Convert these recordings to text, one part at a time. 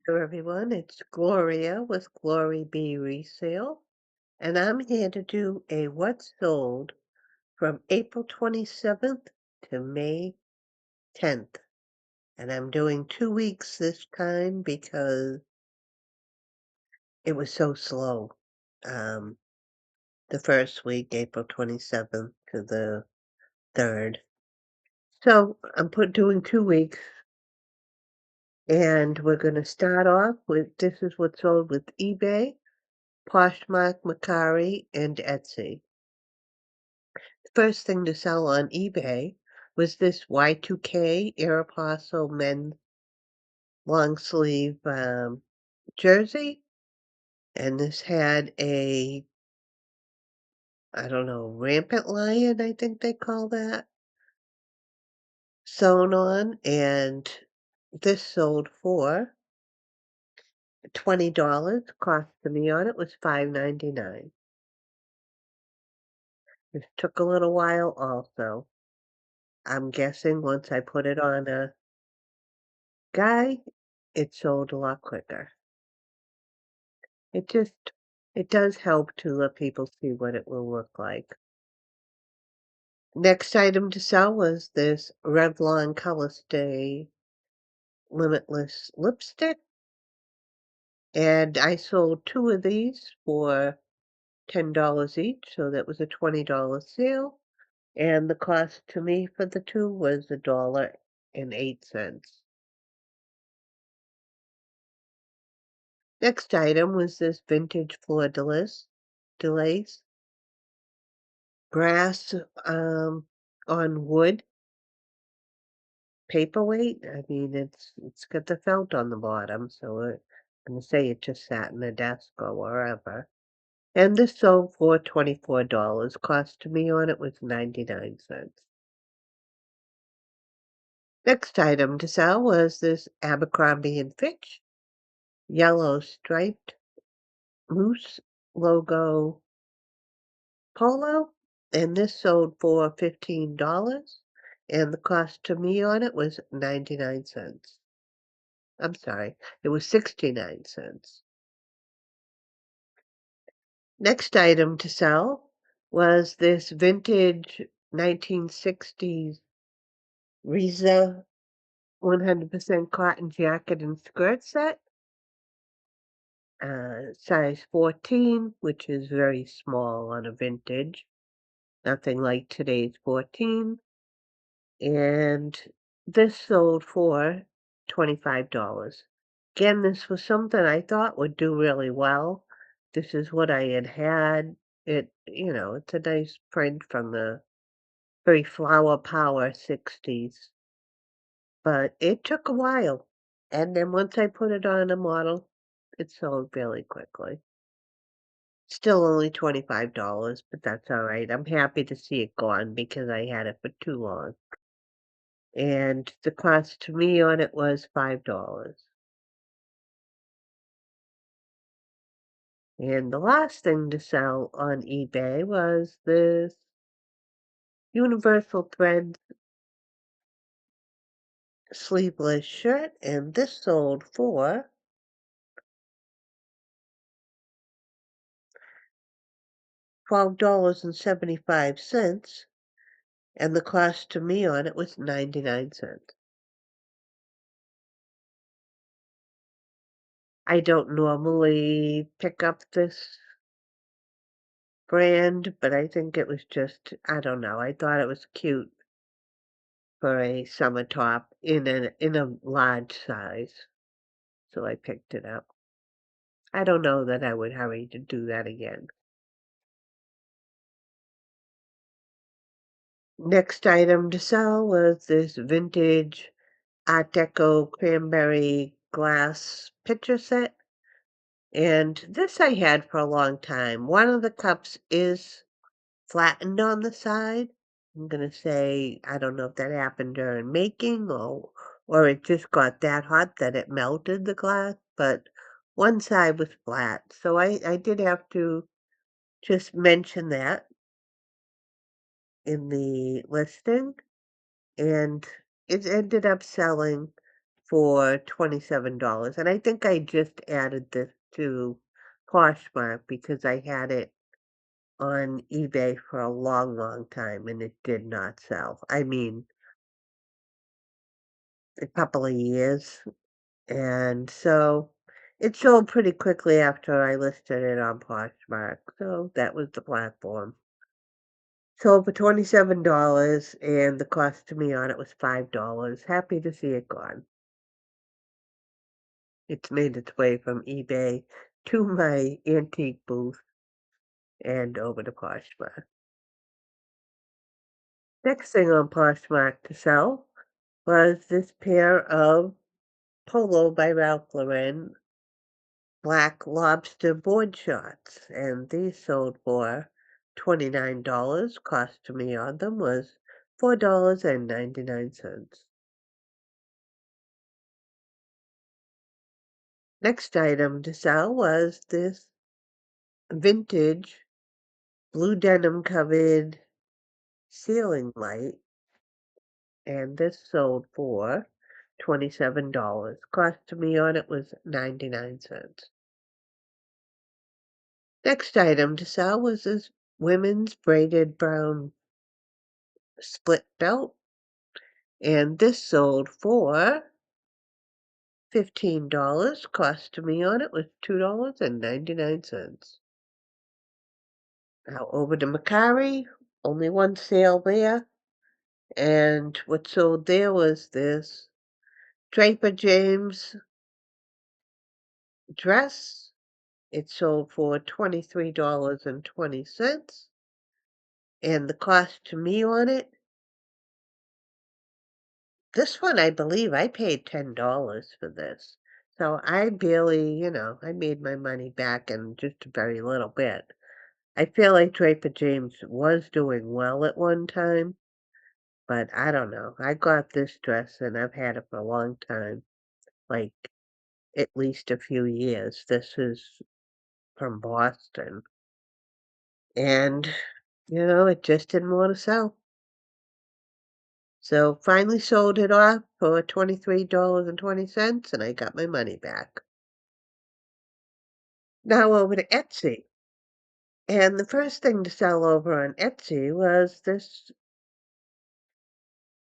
Hello, everyone. It's Gloria with Glory Bee Resale, and I'm here to do a What's Sold from April 27th to May 10th. And I'm doing 2 weeks this time because it was so slow. Um, the first week, April 27th to the 3rd. So doing 2 weeks, and we're going to start off with this is what's sold with eBay, Poshmark, Mercari, and Etsy. First thing to sell on eBay was this Y2K Aeropostale men's long sleeve jersey. And this had I don't know, rampant lion, I think they call that, sewn on. And this sold for $20. Cost to me on it was $5.99. This took a little while also. I'm guessing once I put it on a guy, it sold a lot quicker. It just it does help to let people see what it will look like. Next item to sell was this Revlon Colorstay Limitless lipstick, and I sold 2 of these for $10 each, so that was a $20 sale, and the cost to me for the 2 was $1.08. Next item was this vintage Fleur de Lis brass, on wood paperweight. I mean, it's got the felt on the bottom, so I'm gonna say it just sat in a desk or wherever. And this sold for $24. Cost to me on it was 99¢. Next item to sell was this Abercrombie& and Fitch yellow striped moose logo polo, and this sold for $15, and the cost to me on it was 99¢. I'm sorry, it was 69¢. Next item to sell was this vintage 1960s Riza 100% cotton jacket and skirt set, size 14, which is very small on a vintage, nothing like today's 14. And this sold for $25. Again, this was something I thought would do really well. This is what I had. It's a nice print from the very flower power 60s, but it took a while. And then once I put it on a model, it sold really quickly. Still only $25, but that's all right. I'm happy to see it gone because I had it for too long. And the cost to me on it was $5. And the last thing to sell on eBay was this Universal Threads sleeveless shirt, and this sold for $12.75, and the cost to me on it was 99¢. I don't normally pick up this brand, but I think it was just, I don't know, I thought it was cute for a summer top in a large size, so I picked it up. I don't know that I would hurry to do that again. Next item to sell was this vintage Art Deco cranberry glass pitcher set, and this I had for a long time. One of the cups is flattened on the side. I'm gonna say, I don't know if that happened during making or it just got that hot that it melted the glass, but one side was flat. So I did have to just mention that in the listing, and it ended up selling for $27, and I think I just added this to Poshmark because I had it on eBay for a long, long time, and it did not sell. I mean, a couple of years, and so it sold pretty quickly after I listed it on Poshmark, so that was the platform. Sold for $27, and the cost to me on it was $5. Happy to see it gone. It's made its way from eBay to my antique booth and over to Poshmark. Next thing on Poshmark to sell was this pair of Polo by Ralph Lauren black lobster board shorts, and these sold for $29. Cost to me on them was $4.99. Next item to sell was this vintage blue denim covered ceiling light, and this sold for $27. Cost to me on it was 99¢. Next item to sell was this women's braided brown split belt, and this sold for $15. Cost to me on it was $2.99. Now over to Macari, only one sale there, and what sold there was this Draper James dress. It sold for $23.20, and the cost to me on it, this one, I believe I paid $10 for this. So I barely, I made my money back in just a very little bit. I feel like Draper James was doing well at one time, but I don't know. I got this dress and I've had it for a long time, like at least a few years. This is from Boston. And, it just didn't want to sell. So finally sold it off for $23.20 and I got my money back. Now over to Etsy. And the first thing to sell over on Etsy was this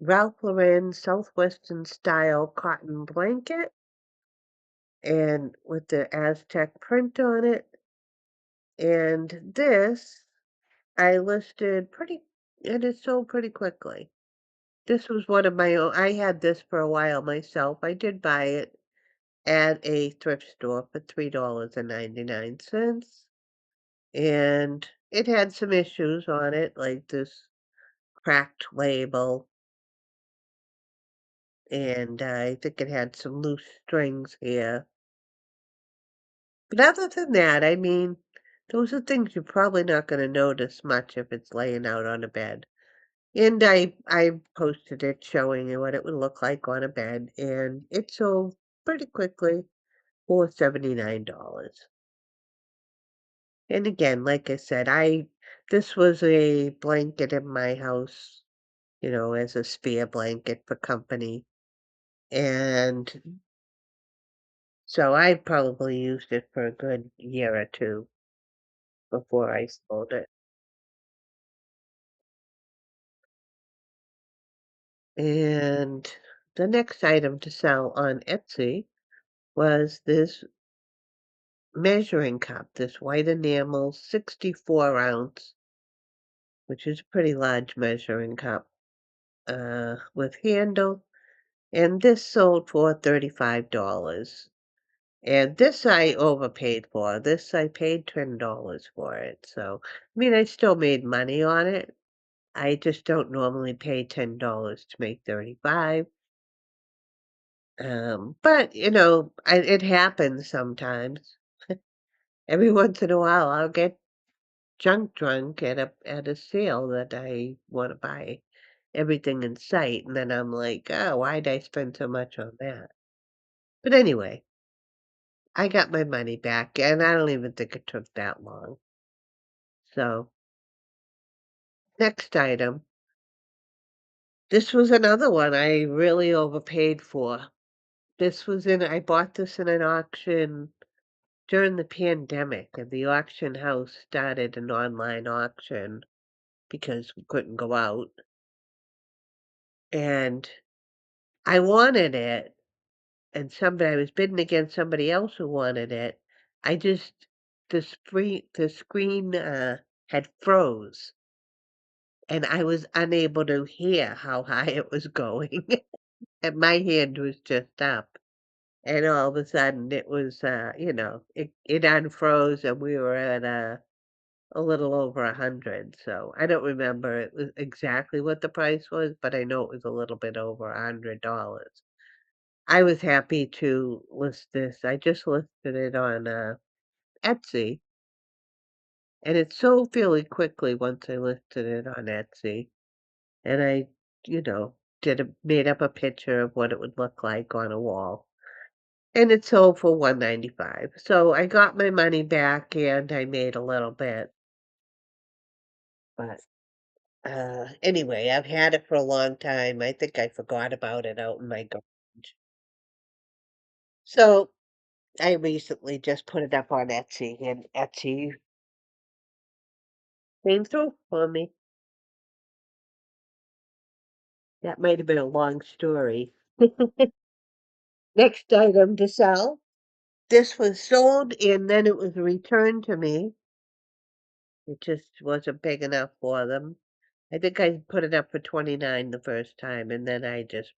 Ralph Lauren Southwestern style cotton blanket and with the Aztec print on it. And this I listed and it sold pretty quickly. This was one of my own. I had this for a while myself. I did buy it at a thrift store for $3.99. And it had some issues on it, like this cracked label, and I think it had some loose strings here. But other than that, I mean, those are things you're probably not gonna notice much if it's laying out on a bed. And I posted it showing you what it would look like on a bed, and it sold pretty quickly for $79. And again, like I said, this was a blanket in my house, as a spare blanket for company, and so I probably used it for a good year or 2 before I sold it. And the next item to sell on Etsy was this measuring cup, this white enamel 64 ounce, which is a pretty large measuring cup, with handle, and this sold for $35. And this I overpaid for. This I paid $10 for it. So, I mean, I still made money on it. I just don't normally pay $10 to make 35. But it happens sometimes. Every once in a while, I'll get junk drunk at a sale that I want to buy everything in sight, and then I'm like, oh, why'd I spend so much on that? But anyway, I got my money back, and I don't even think it took that long. So, next item. This was another one I really overpaid for. I bought this in an auction during the pandemic, and the auction house started an online auction because we couldn't go out, and I wanted it, and somebody I was bidding against somebody else who wanted it. I just the screen had froze, and I was unable to hear how high it was going, and my hand was just up, and all of a sudden it was, it unfroze, and we were at a little over 100, so I don't remember it was exactly what the price was, but I know it was a little bit over $100. I was happy to list this. I just listed it on, Etsy, and it sold fairly quickly once I listed it on Etsy, and I, you know, made up a picture of what it would look like on a wall, and it sold for 195. So I got my money back and I made a little bit, but anyway, I've had it for a long time. I think I forgot about it out in my garage. So I recently just put it up on Etsy, and Etsy came through for me. That might have been a long story. Next item to sell. This was sold and then it was returned to me. It just wasn't big enough for them. I think I put it up for 29 the first time, and then I just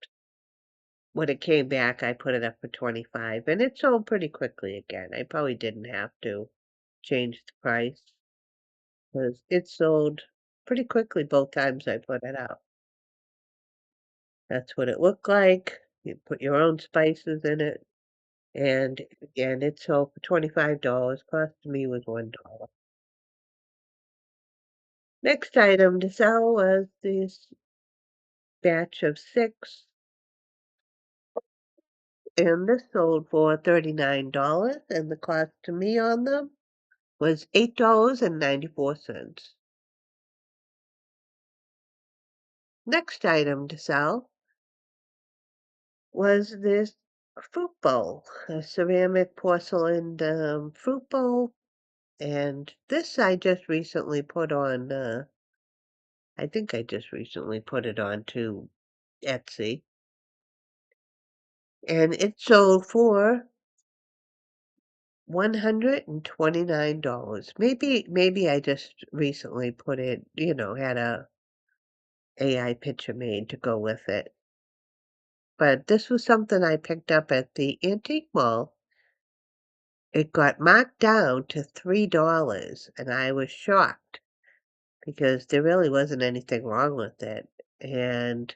when it came back, I put it up for 25, and it sold pretty quickly again. I probably didn't have to change the price because it sold pretty quickly both times I put it up. That's what it looked like. You put your own spices in it, and again, it sold for $25. Cost me was $1. Next item to sell was this batch of 6, and this sold for $39, and the cost to me on them was $8.94. Next item to sell was this fruit bowl, a ceramic porcelain fruit bowl, and this I just recently put on, I think I just recently put it on to Etsy, and it sold for $129. Maybe I just recently put it, had a AI picture made to go with it. But this was something I picked up at the antique mall. It got marked down to $3, and I was shocked because there really wasn't anything wrong with it. And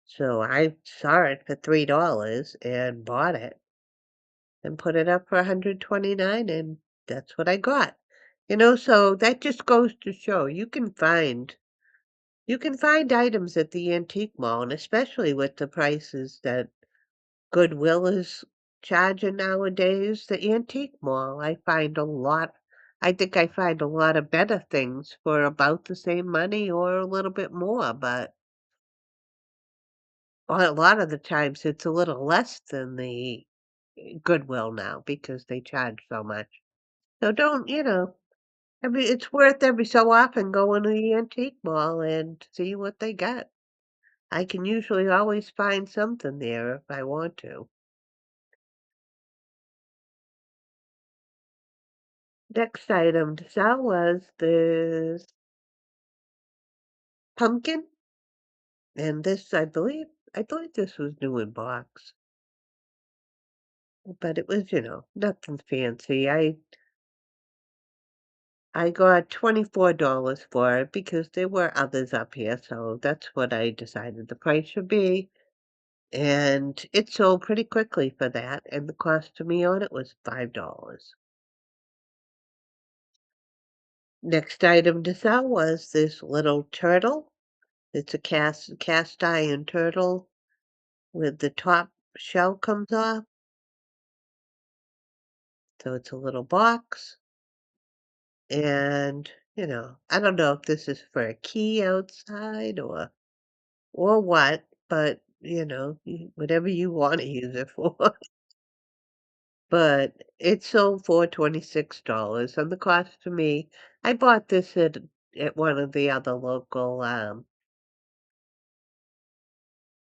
so I saw it for $3 and bought it and put it up for 129, and that's what I got. So that just goes to show you can find items at the antique mall, and especially with the prices that Goodwill is charging nowadays, the antique mall, I think I find a lot of better things for about the same money or a little bit more, but a lot of the times it's a little less than the Goodwill now because they charge so much. So don't, it's worth every so often going to the antique mall and see what they got. I can usually always find something there if I want to. Next item to sell was this pumpkin, and this I believe this was new in box, but it was, nothing fancy. I got $24 for it because there were others up here, so that's what I decided the price should be. And it sold pretty quickly for that, and the cost to me on it was $5. Next item to sell was this little turtle. It's a cast iron turtle with the top shell comes off, so it's a little box. And, I don't know if this is for a key outside or what, but whatever you wanna use it for. But it sold for $26, and the cost to me I bought this at one of the other local,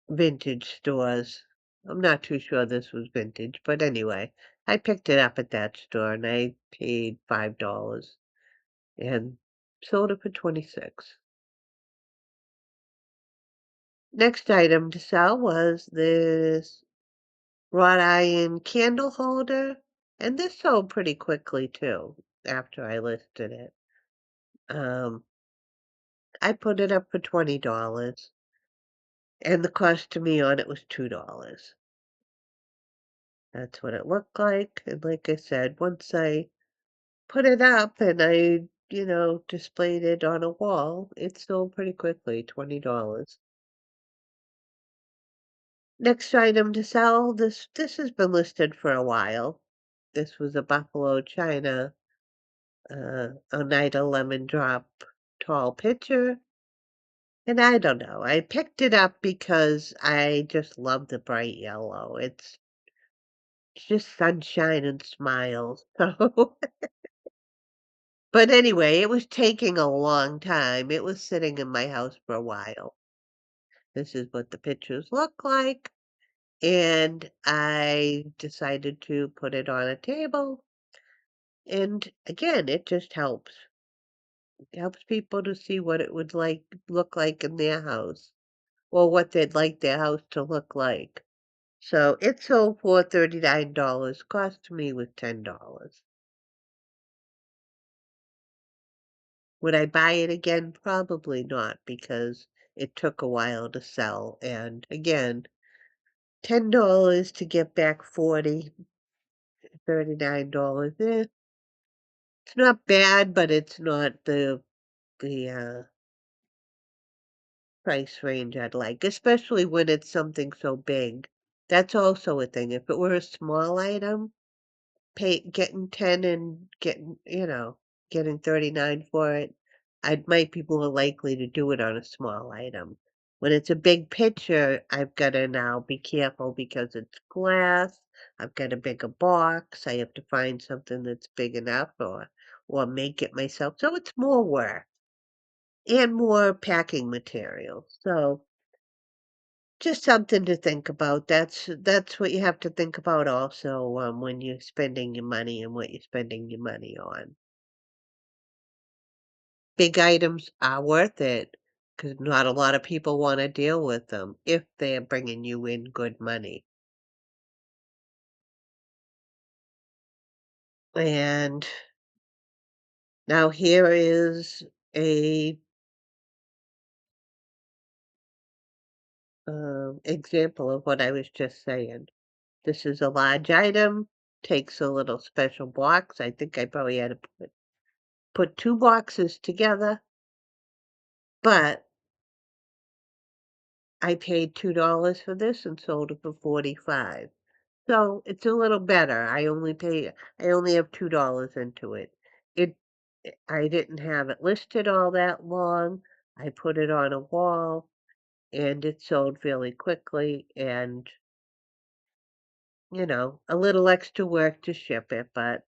vintage stores. I'm not too sure this was vintage, but anyway, I picked it up at that store and I paid $5 and sold it for 26. Next item to sell was this wrought iron candle holder, and this sold pretty quickly too after I listed it. Um, I put it up for $20 and the cost to me on it was $2. That's what it looked like, and like I said, once I put it up and I displayed it on a wall, it sold pretty quickly, $20. Next item to sell, this has been listed for a while. This was a Buffalo China, Oneida Lemon Drop tall pitcher, and I don't know, I picked it up because I just love the bright yellow. It's just sunshine and smiles, so but anyway, it was taking a long time. It was sitting in my house for a while. This is what the pictures look like, and I decided to put it on a table, and again, it just helps. It helps people to see what it would look like in their house, or what they'd like their house to look like. So it sold for $39, cost me was $10. Would I buy it again? Probably not, because it took a while to sell, and again, $10 to get back 40, $39, it's not bad, but it's not the price range I'd like, especially when it's something so big. That's also a thing. If it were a small item, pay getting 10 and getting 39 for it, I might be more likely to do it on a small item. When it's a big picture, I've gotta now be careful because it's glass, I've got a bigger box, I have to find something that's big enough or make it myself, so it's more work and more packing material, so just something to think about. That's what you have to think about also, when you're spending your money and what you're spending your money on. Big items are worth it because not a lot of people wanna deal with them if they're bringing you in good money. And now here is a, example of what I was just saying. This is a large item, takes a little special box. I think I probably had to put 2 boxes together, but I paid $2 for this and sold it for 45. So it's a little better. I only have $2 into it. It I didn't have it listed all that long. I put it on a wall and it sold fairly quickly and, a little extra work to ship it, but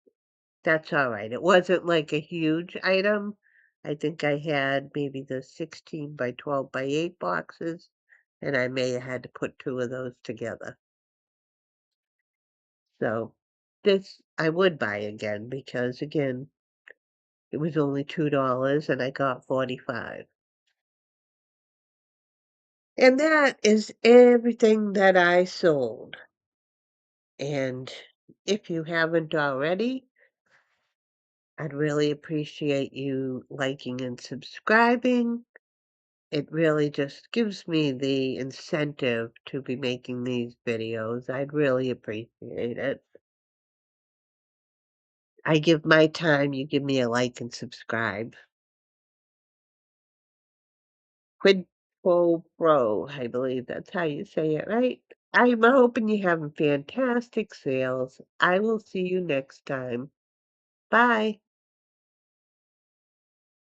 that's all right. It wasn't like a huge item. I think I had maybe the 16 by 12 by 8 boxes, and I may have had to put 2 of those together. So, this I would buy again because, again, it was only $2 and I got 45. And that is everything that I sold. And if you haven't already, I'd really appreciate you liking and subscribing. It really just gives me the incentive to be making these videos. I'd really appreciate it. I give my time, you give me a like and subscribe. Quid pro quo, I believe that's how you say it, right? I'm hoping you're having fantastic sales. I will see you next time. Bye.